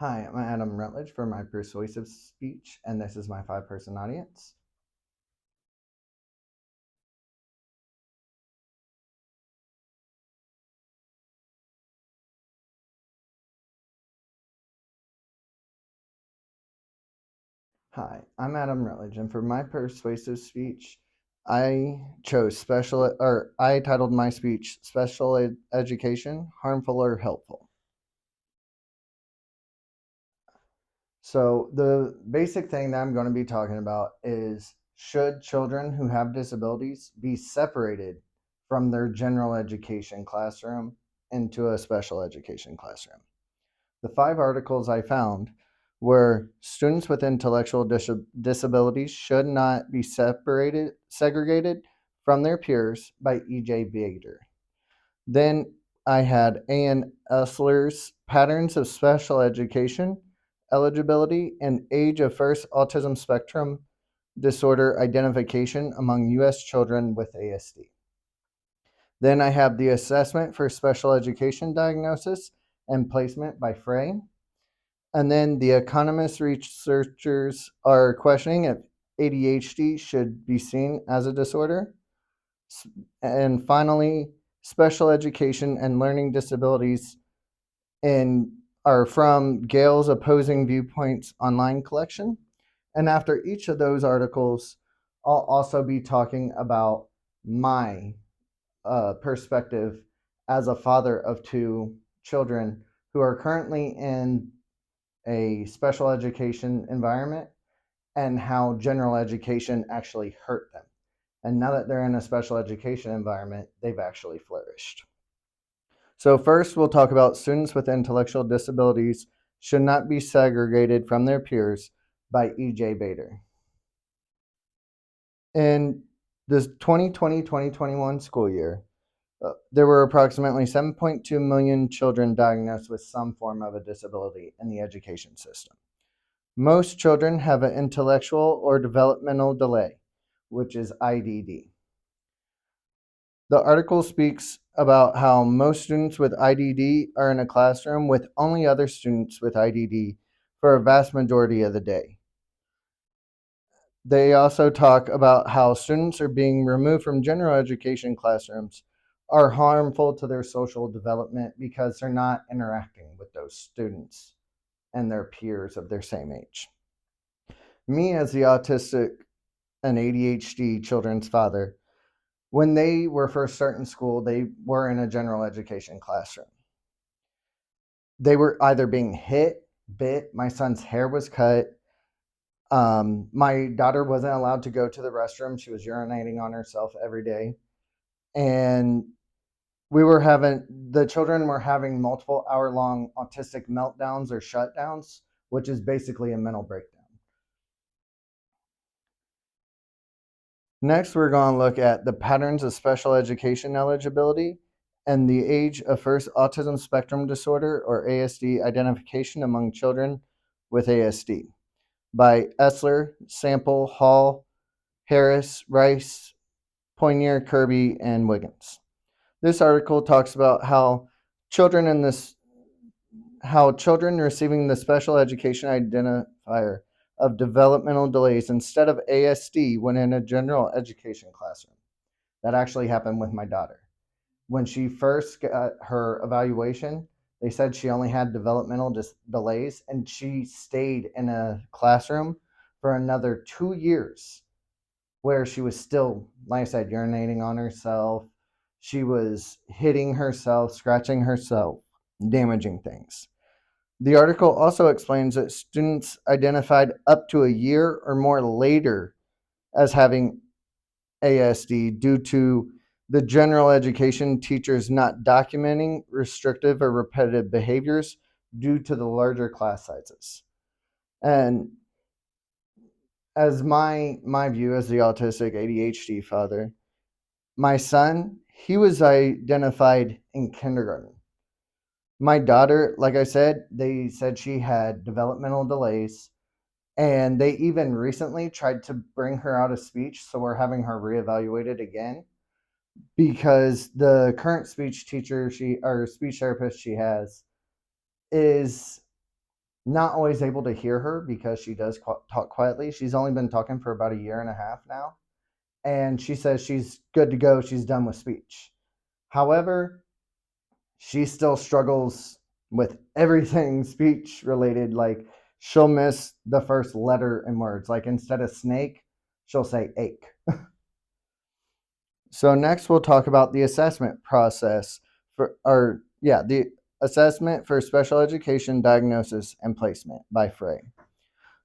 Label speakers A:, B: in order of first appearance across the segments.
A: Hi, I'm Adam Rutledge for my Persuasive speech, and this is my five-person audience. Hi, I'm Adam Rutledge, and for my Persuasive speech, I titled my speech "Special Education: Harmful or Helpful." So the basic thing that I'm going to be talking about is should children who have disabilities be separated from their general education classroom into a special education classroom? The five articles I found were students with intellectual disabilities should not be segregated from their peers by E.J. Bader. Then I had A.N. Essler's Patterns of Special Education, Eligibility, and Age of First Autism Spectrum Disorder Identification among U.S. Children with ASD. Then I have the Assessment for Special Education Diagnosis and Placement by Frey. And then the economist researchers are questioning if ADHD should be seen as a disorder. And finally, special education and learning disabilities in are from Gale's Opposing Viewpoints online collection. And after each of those articles, I'll also be talking about my perspective as a father of two children who are currently in a special education environment and how general education actually hurt them. And now that they're in a special education environment, they've actually flourished. So, first, we'll talk about students with intellectual disabilities should not be segregated from their peers by E.J. Bader. In the 2020-2021 school year, there were approximately 7.2 million children diagnosed with some form of a disability in the education system. Most children have an intellectual or developmental delay, which is IDD. The article speaks about how most students with IDD are in a classroom with only other students with IDD for a vast majority of the day. They also talk about how students are being removed from general education classrooms are harmful to their social development because they're not interacting with those students and their peers of their same age. Me, as the autistic and ADHD children's father, when they were first starting school, they were in a general education classroom. They were either being hit, bit, my son's hair was cut. My daughter wasn't allowed to go to the restroom. She was urinating on herself every day. And the children were having multiple hour-long autistic meltdowns or shutdowns, which is basically a mental breakdown. Next, we're going to look at the patterns of special education eligibility and the age of first autism spectrum disorder or ASD identification among children with ASD by Essler, Sample, Hall, Harris, Rice, Poinier, Kirby, and Wiggins. This article talks about how children receiving the special education identifier of developmental delays instead of ASD when in a general education classroom. That actually happened with my daughter. When she first got her evaluation, they said she only had developmental delays, and she stayed in a classroom for another 2 years where she was still, like I said, urinating on herself. She was hitting herself, scratching herself, damaging things. The article also explains that students identified up to a year or more later as having ASD due to the general education teachers not documenting restrictive or repetitive behaviors due to the larger class sizes. And as my view as the autistic ADHD father, my son, he was identified in kindergarten. My daughter, like I said, they said she had developmental delays, and they even recently tried to bring her out of speech, so we're having her reevaluated again because the current speech teacher or speech therapist she has is not always able to hear her because she does talk quietly. She's only been talking for about a year and a half now. And she says she's good to go. She's done with speech. However, she still struggles with everything speech related. Like she'll miss the first letter in words. Like instead of snake, she'll say ache. So next we'll talk about the assessment process the assessment for special education diagnosis and placement by Frey.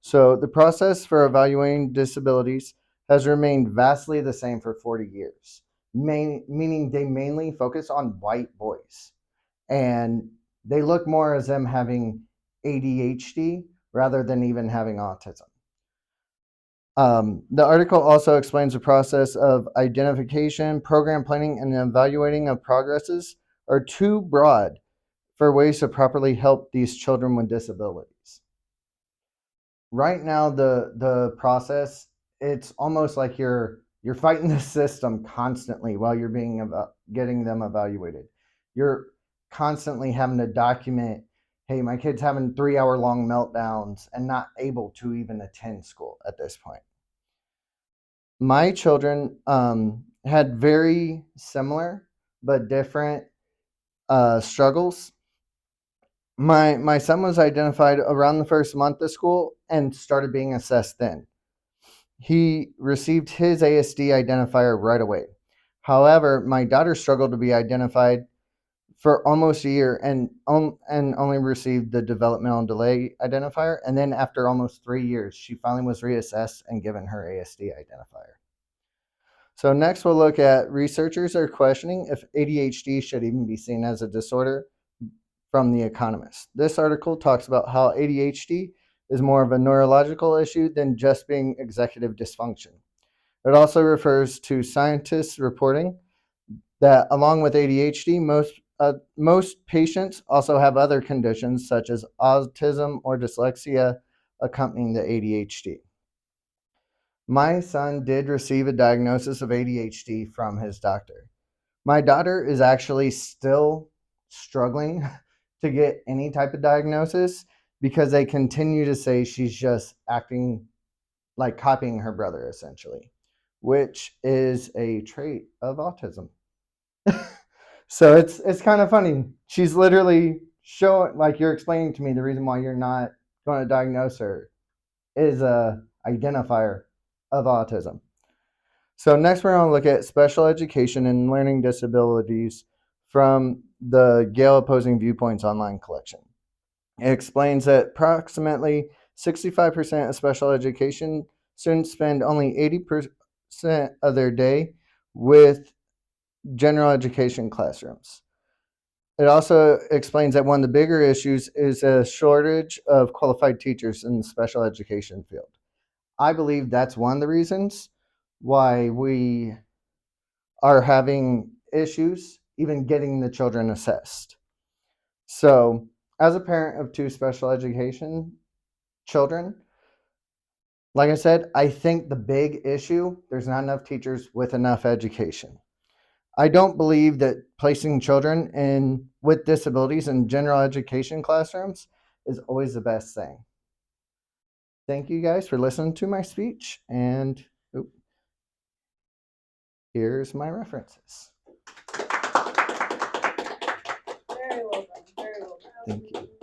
A: So the process for evaluating disabilities has remained vastly the same for 40 years, meaning they mainly focus on white boys. And they look more as them having ADHD rather than even having autism. The article also explains the process of identification, program planning, and evaluating of progresses are too broad for ways to properly help these children with disabilities. Right now, the process, it's almost like you're fighting the system constantly while you're getting them evaluated. You're constantly having to document, hey, my kid's having 3 hour long meltdowns and not able to even attend school at this point. My children had very similar but different struggles. My son was identified around the first month of school and started being assessed then. He received his ASD identifier right away. However, my daughter struggled to be identified for almost a year and only received the developmental delay identifier. And then after almost 3 years, she finally was reassessed and given her ASD identifier. So next we'll look at researchers are questioning if ADHD should even be seen as a disorder from The Economist. This article talks about how ADHD is more of a neurological issue than just being executive dysfunction. It also refers to scientists reporting that along with ADHD, most patients also have other conditions such as autism or dyslexia accompanying the ADHD. My son did receive a diagnosis of ADHD from his doctor. My daughter is actually still struggling to get any type of diagnosis because they continue to say she's just acting like copying her brother, essentially, which is a trait of autism. So it's kind of funny. She's literally showing, like you're explaining to me, the reason why you're not going to diagnose her is a identifier of autism. So next we're going to look at special education and learning disabilities from the Gale Opposing Viewpoints online collection. It explains that approximately 65% of special education students spend only 80% of their day with general education classrooms. It also explains that one of the bigger issues is a shortage of qualified teachers in the special education field. I believe that's one of the reasons why we are having issues even getting the children assessed. So, as a parent of two special education children, like I said, I think the big issue, there's not enough teachers with enough education. I don't believe that placing children in with disabilities in general education classrooms is always the best thing. Thank you guys for listening to my speech, and here's my references.
B: Very well done. Very well done.
A: Thank you.